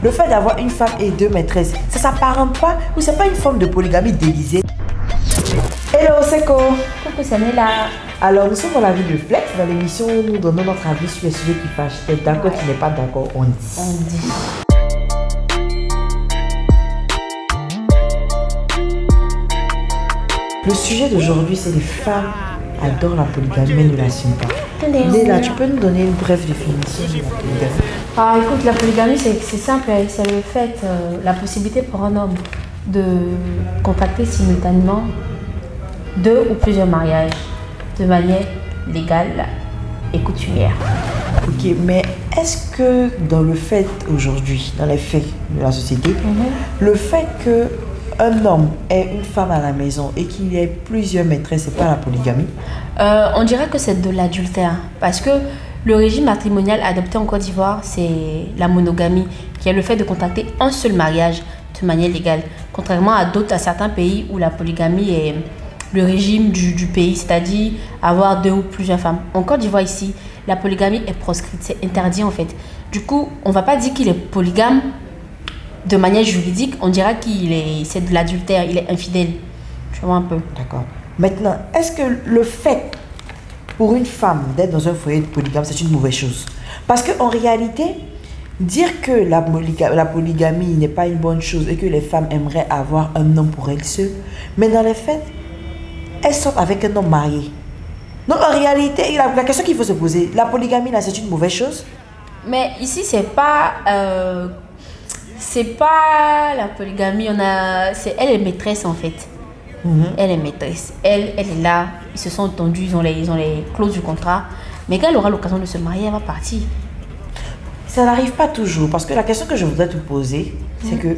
Le fait d'avoir une femme et deux maîtresses, ça s'apparente pas ou c'est pas une forme de polygamie déguisée? Hello, c'est quoi? Coucou, c'est Nella. Alors, nous sommes dans la vie de Flex, dans l'émission où nous donnons notre avis sur les sujets qui fâchent. T'es d'accord, tu n'es pas d'accord, on dit. On dit. Le sujet d'aujourd'hui, c'est les femmes adorent la polygamie mais ne l'assument pas. Nella, tu peux nous donner une brève définition de la polygamie? Ah, écoute, la polygamie, c'est simple. C'est le fait, la possibilité pour un homme de contracter simultanément 2 ou plusieurs mariages de manière légale et coutumière. Ok, mais est-ce que dans le fait aujourd'hui, dans les faits de la société, le fait qu'un homme ait une femme à la maison et qu'il y ait plusieurs maîtresses, c'est pas la polygamie? On dirait que c'est de l'adultère parce que le régime matrimonial adopté en Côte d'Ivoire, c'est la monogamie, qui est le fait de contracter un seul mariage de manière légale, contrairement à certains pays où la polygamie est le régime du pays, c'est-à-dire avoir 2 ou plusieurs femmes. En Côte d'Ivoire ici, la polygamie est proscrite, c'est interdit en fait. Du coup, on ne va pas dire qu'il est polygame de manière juridique, on dira c'est de l'adultère, il est infidèle. Tu vois un peu. D'accord. Maintenant, est-ce que le fait pour une femme d'être dans un foyer de polygame, c'est une mauvaise chose? Parce qu'en réalité, dire que la polygamie n'est pas une bonne chose et que les femmes aimeraient avoir un homme pour elles seules, mais dans les faits, elles sortent avec un homme marié. Donc en réalité, la question qu'il faut se poser, la polygamie là, c'est une mauvaise chose? Mais ici, c'est pas la polygamie, elle est maîtresse en fait. Elle est maîtresse. Elle est là, ils se sont entendus, ils ont les clauses du contrat. Mais quand elle aura l'occasion de se marier, elle va partir. Ça n'arrive pas toujours, parce que la question que je voudrais te poser, c'est que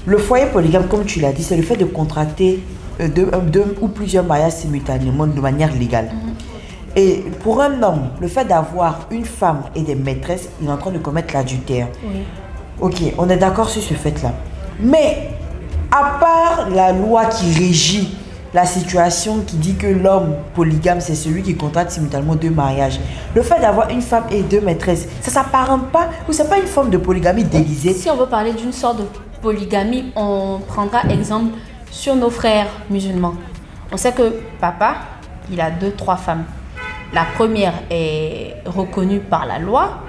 le foyer polygame, comme tu l'as dit, c'est le fait de contracter deux ou plusieurs mariages simultanément de manière légale. Et pour un homme, le fait d'avoir une femme et des maîtresses, il est en train de commettre l'adultère. Oui. Ok, on est d'accord sur ce fait-là. Mais, à part la loi qui régit la situation qui dit que l'homme polygame, c'est celui qui contracte simultanément 2 mariages, le fait d'avoir une femme et 2 maîtresses, ça s'apparente pas ou c'est pas une forme de polygamie déguisée? Si on veut parler d'une sorte de polygamie, on prendra exemple sur nos frères musulmans. On sait que papa, il a 2-3 femmes. La première est reconnue par la loi,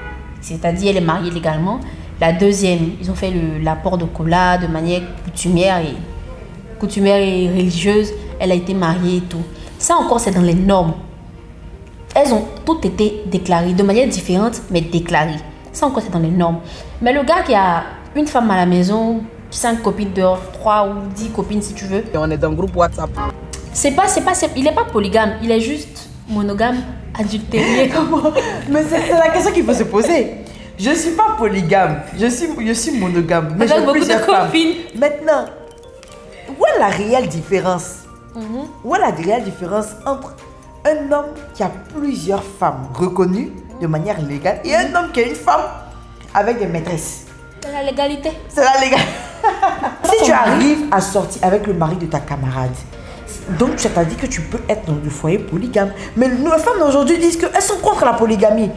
c'est-à-dire elle est mariée légalement. La deuxième, ils ont fait l'apport de cola de manière coutumière et religieuse. Elle a été mariée et tout. Ça encore, c'est dans les normes. Elles ont toutes été déclarées de manière différente, mais déclarées. Ça encore, c'est dans les normes. Mais le gars qui a une femme à la maison, 5 copines dehors, 3 ou 10 copines si tu veux. Et on est dans le groupe WhatsApp. Il n'est pas polygame, il est juste monogame, adultérié. Mais c'est la question qu'il faut se poser. Je ne suis pas polygame, je suis monogame. Mais avec beaucoup de copines. Maintenant, où est la réelle différence? Où est la réelle différence entre un homme qui a plusieurs femmes reconnues de manière légale et un homme qui a une femme avec des maîtresses? C'est la légalité. C'est la légalité. Si tu arrives à sortir avec le mari de ta camarade, donc tu t'as dit que tu peux être dans le foyer polygame. Mais nos femmes d'aujourd'hui disent qu'elles sont contre la polygamie.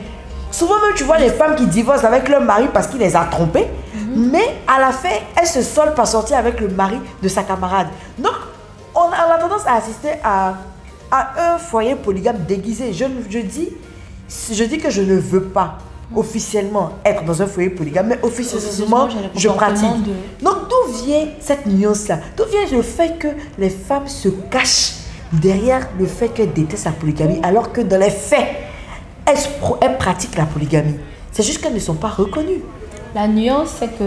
Souvent même tu vois les femmes qui divorcent avec leur mari parce qu'il les a trompées, mais à la fin, elles se soldent par sortir avec le mari de sa camarade. Donc, on a tendance à assister à un foyer polygame déguisé. Je dis que je ne veux pas officiellement être dans un foyer polygame, mais officieusement, je pratique. Donc, d'où vient cette nuance-là? D'où vient le fait que les femmes se cachent derrière le fait qu'elles détestent la polygamie, alors que dans les faits, elles pratiquent la polygamie? C'est juste qu'elles ne sont pas reconnues. La nuance, c'est que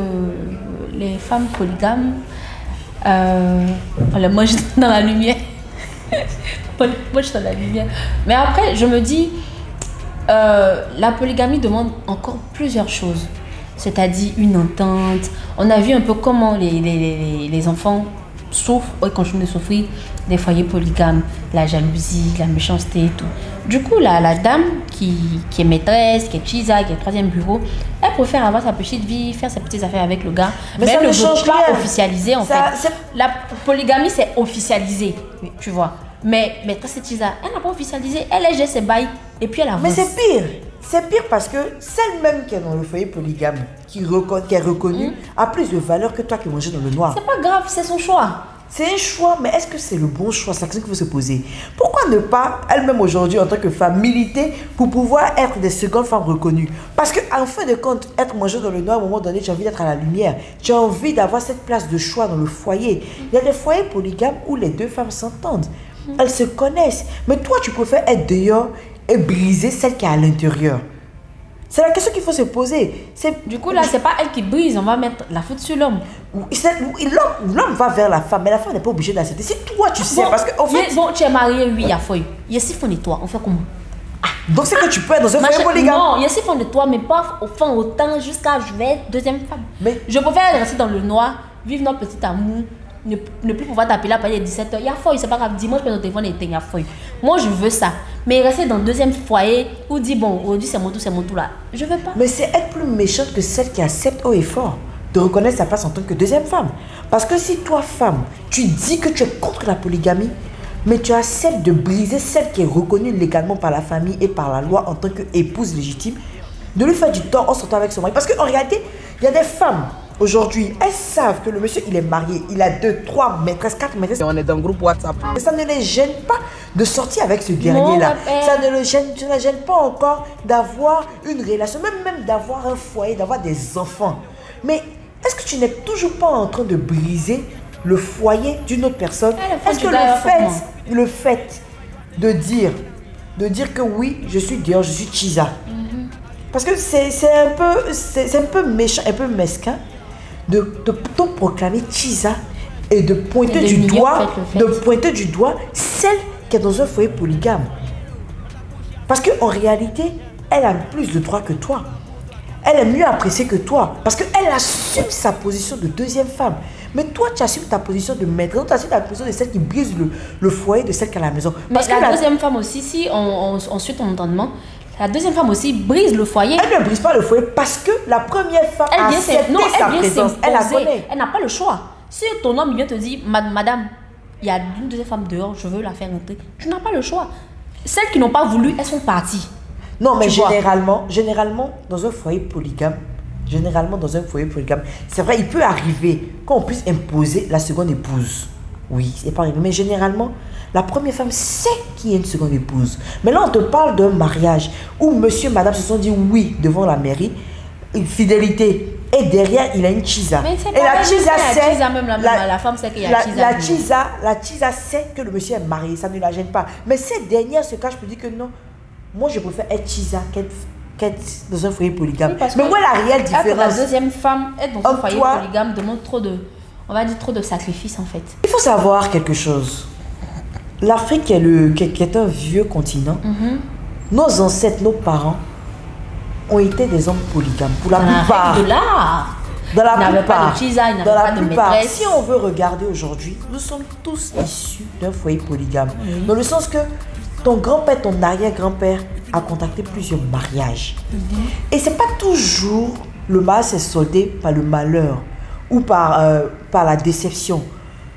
les femmes polygames, moi je suis dans la lumière. Moi je suis dans la lumière. Mais après, je me dis, la polygamie demande encore plusieurs choses. C'est-à-dire une entente. On a vu un peu comment les enfants souffrent, ou continuent de souffrir des foyers polygames, la jalousie, la méchanceté et tout. Du coup, la dame qui est maîtresse, qui est chisa, qui est 3e bureau, elle préfère avoir sa petite vie, faire ses petites affaires avec le gars. Mais elle ne veut pas officialiser en fait. La polygamie, c'est officialisé, tu vois. Mais maîtresse chisa, elle n'a pas officialisé, elle gère ses bails et puis elle avance. Mais c'est pire. C'est pire parce que celle même qui est dans le foyer polygame, qui est reconnue, a plus de valeur que toi qui manges dans le noir. C'est pas grave, c'est son choix. C'est un choix, mais est-ce que c'est le bon choix? C'est la question qu'il faut se poser. Pourquoi ne pas, elle-même aujourd'hui, en tant que femme, militer pour pouvoir être des secondes femmes reconnues? Parce qu'en fin de compte, être mangée dans le noir, à un moment donné, tu as envie d'être à la lumière. Tu as envie d'avoir cette place de choix dans le foyer. Il y a des foyers polygames où les deux femmes s'entendent. Elles se connaissent. Mais toi, tu préfères être dehors et briser celle qui est à l'intérieur. C'est la question qu'il faut se poser. Du coup, là, c'est pas elle qui brise, on va mettre la faute sur l'homme. L'homme va vers la femme, mais la femme n'est pas obligée d'accepter. Si toi, tu sais, parce que en fait... Bon, tu es marié, oui, il y a feuille. Il y a 6 fonds de toi, on fait comment? Donc c'est que tu peux être dans un foyer polygame. Non, il y a 6 fonds de toi, mais pas au fond autant jusqu'à je vais être deuxième femme. Mais je préfère rester dans le noir, vivre notre petit amour, ne plus pouvoir t'appeler à partir de 17h. Il y a feuille, c'est pas grave. Dimanche, je peux ton téléphone éteint, il y a feuille. Moi, je veux ça. Mais rester dans le deuxième foyer ou dire bon, aujourd'hui c'est mon tour là. Je veux pas. Mais c'est être plus méchante que celle qui accepte haut et fort de reconnaître sa place en tant que deuxième femme. Parce que si toi, femme, tu dis que tu es contre la polygamie, mais tu acceptes de briser celle qui est reconnue légalement par la famille et par la loi en tant qu'épouse légitime, de lui faire du tort en sortant avec son mari. Parce qu'en réalité, il y a des femmes, aujourd'hui, elles savent que le monsieur, il est marié, il a 2, 3 maîtresses, 4 maîtresses. Et on est dans le groupe WhatsApp. Mais ça ne les gêne pas de sortir avec ce dernier-là. Ça ne les gêne pas encore d'avoir une relation, même d'avoir un foyer, d'avoir des enfants. Mais est-ce que tu n'es toujours pas en train de briser le foyer d'une autre personne? Est-ce que le fait de dire que oui, je suis dehors, je suis Chiza. Parce que c'est un peu méchant, un peu mesquin de proclamer Chiza et de pointer du doigt celle qui est dans un foyer polygame. Parce qu'en réalité, elle a plus de droits que toi. Elle est mieux appréciée que toi. Parce qu'elle assume sa position de deuxième femme. Mais toi, tu assumes ta position de maîtresse. Tu assumes ta position de celle qui brise le foyer de celle qui est à la maison. Parce que la deuxième femme aussi, si on suit ton entendement, la deuxième femme aussi brise le foyer. Elle ne brise pas le foyer parce que la première femme a accepté sa présence. Elle la connaît. Elle n'a pas le choix. Si ton homme vient te dire, madame, il y a une deuxième femme dehors, je veux la faire rentrer. Tu n'as pas le choix. Celles qui n'ont pas voulu, elles sont parties. Non, mais généralement, dans un foyer polygame, c'est vrai, il peut arriver qu'on puisse imposer la seconde épouse. Oui, c'est pas arrivé. Mais généralement, la première femme sait qu'il y a une seconde épouse. Mais là, on te parle d'un mariage où monsieur et madame se sont dit oui devant la mairie, une fidélité. Et derrière, il a une Chiza. Mais c'est pas et la Chiza sait... La femme sait qu'il y a Chiza. La Chiza sait que le monsieur est marié, ça ne la gêne pas. Mais cette dernière se cache pour dire que non. Moi, je préfère être Chiza qu'être dans un foyer polygame. Oui, mais moi, la réelle différence... La deuxième femme, être dans un foyer polygame demande trop de sacrifices, en fait. Il faut savoir quelque chose. L'Afrique est un vieux continent. Nos ancêtres, nos parents ont été des hommes polygames. Pour la plupart. Dans la plupart. Si on veut regarder aujourd'hui, nous sommes tous issus d'un foyer polygame. Dans le sens que ton grand-père, ton arrière-grand-père a contacté plusieurs mariages. Et c'est pas toujours le mal s'est soldé par le malheur ou par la déception.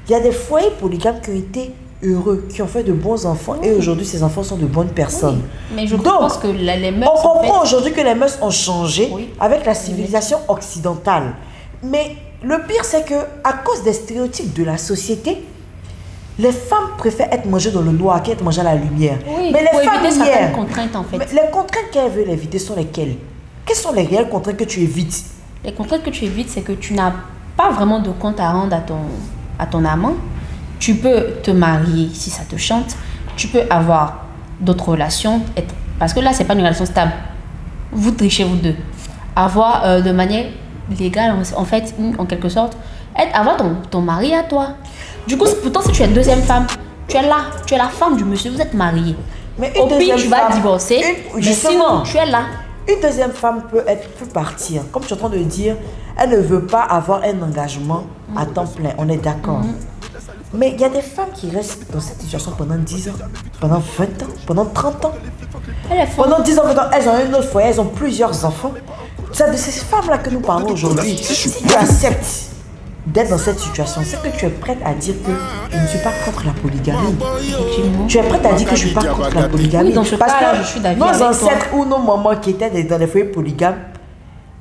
Il y a des foyers polygames qui ont été heureux, qui ont fait de bons enfants et aujourd'hui ces enfants sont de bonnes personnes. Mais je pense que les mœurs on comprend aujourd'hui que les mœurs ont changé avec la civilisation occidentale. Mais le pire c'est que à cause des stéréotypes de la société, les femmes préfèrent être mangées dans le noir qu'être mangées à la lumière. Oui, mais les femmes éviter certaines contraintes en fait. Mais les contraintes qu'elles veulent éviter sont lesquelles? Quelles sont les réelles contraintes que tu évites? Les contraintes que tu évites, c'est que tu n'as pas vraiment de compte à rendre à ton amant. Tu peux te marier si ça te chante. Tu peux avoir d'autres relations. Parce que là, ce n'est pas une relation stable. Vous trichez vous deux. Avoir de manière légale, en fait, en quelque sorte, avoir ton mari à toi. Du coup, pourtant, si tu es deuxième femme, tu es là. Tu es la femme du monsieur, vous êtes mariés. Mais au pire, tu vas divorcer. Mais sinon, tu es là. Une deuxième femme peut partir. Comme tu es en train de dire, elle ne veut pas avoir un engagement à temps plein. On est d'accord. Mais il y a des femmes qui restent dans cette situation pendant 10 ans, pendant 20 ans, pendant 30 ans. Pendant 10 ans, elles ont un autre foyer, elles ont plusieurs enfants. C'est de ces femmes-là que nous parlons aujourd'hui. Si tu acceptes d'être dans cette situation, c'est que tu es prête à dire que je ne suis pas contre la polygamie. Effectivement. Tu es prête à dire que je ne suis pas contre la polygamie. Oui, dans ce parce cas-là, que je suis d'accord nos avec toi. ancêtres ou nos mamans qui étaient dans les foyers polygames,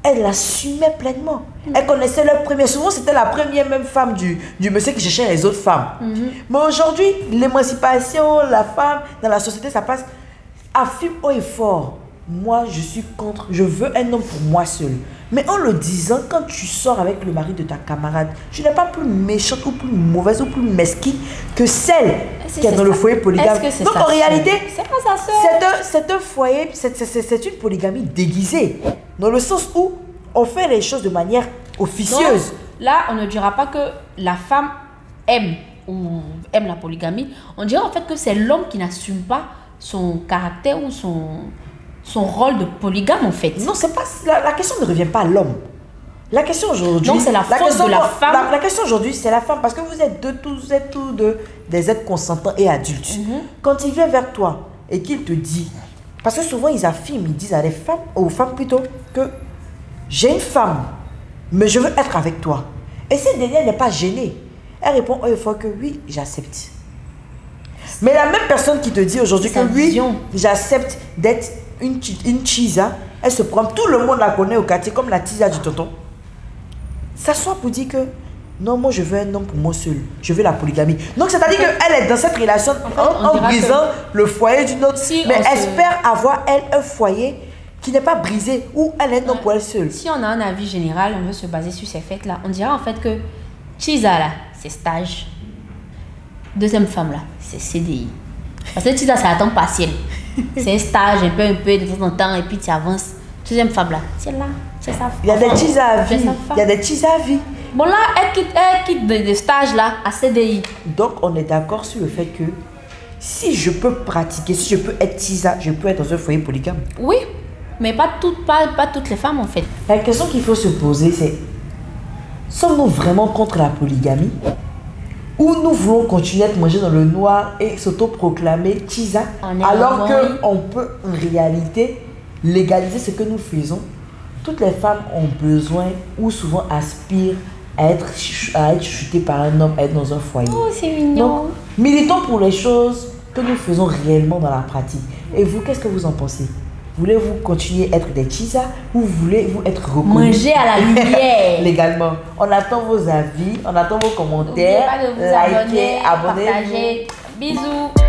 elles l'assumaient pleinement. Elles connaissaient leur première. Souvent, c'était la première même femme du monsieur qui cherchait les autres femmes. Mais aujourd'hui, l'émancipation, la femme, dans la société, ça passe. Affirme haut et fort. Moi, je suis contre. Je veux un homme pour moi seul. Mais en le disant, quand tu sors avec le mari de ta camarade, tu n'es pas plus méchante ou plus mauvaise ou plus mesquine que celle qui est dans le foyer polygame. Donc en réalité, c'est un foyer, c'est une polygamie déguisée. Dans le sens où on fait les choses de manière officieuse. Donc, là, on ne dira pas que la femme aime la polygamie. On dira en fait que c'est l'homme qui n'assume pas son caractère ou son rôle de polygame en fait. Non, c'est pas la question ne revient pas à l'homme. La question aujourd'hui, non, c'est la faute de la femme. La question aujourd'hui, c'est la femme parce que vous êtes tous deux des êtres consentants et adultes. Quand il vient vers toi et qu'il te dit, parce que souvent ils affirment, ils disent à les femmes, aux femmes plutôt, que j'ai une femme, mais je veux être avec toi. Et cette dernière n'est pas gênée. Elle répond une fois que oui, j'accepte. Mais la même personne qui te dit aujourd'hui que oui, j'accepte d'être une chisa, elle se prend, tout le monde la connaît au quartier comme la chisa du tonton. S'assoit pour dire que non, moi je veux un homme pour moi seul, je veux la polygamie. Donc c'est-à-dire qu'elle est dans cette relation en brisant le foyer d'une autre, mais espère avoir elle un foyer qui n'est pas brisé, où elle est un homme pour elle seule. Si on a un avis général, on veut se baser sur ces faits-là, on dira en fait que chisa là, c'est stage. Deuxième femme là, c'est CDI. Parce que chisa c'est à temps partiel. C'est un stage un peu de temps en temps et puis tu avances. Deuxième femme là, c'est là, c'est ça. Il y a des chisa à vie. Il y a des chisa à vie. Bon là, elle quitte des stages là à CDI. Donc on est d'accord sur le fait que si je peux pratiquer, si je peux être chisa, je peux être dans un foyer polygame. Oui, mais pas toutes les femmes en fait. La question qu'il faut se poser c'est, sommes-nous vraiment contre la polygamie? Ou nous voulons continuer à manger dans le noir et s'auto-proclamer chisa, alors qu'on peut en réalité légaliser ce que nous faisons. Toutes les femmes ont besoin ou souvent aspirent à être chutées par un homme, à être dans un foyer. Oh, c'est mignon. Donc, militons pour les choses que nous faisons réellement dans la pratique. Et vous, qu'est-ce que vous en pensez? Voulez-vous continuer à être des chisa ou voulez-vous être reconnus? Manger à la lumière. Légalement. On attend vos avis, on attend vos commentaires. N'oubliez pas de vous likez, abonnez-vous. partager. Bisous.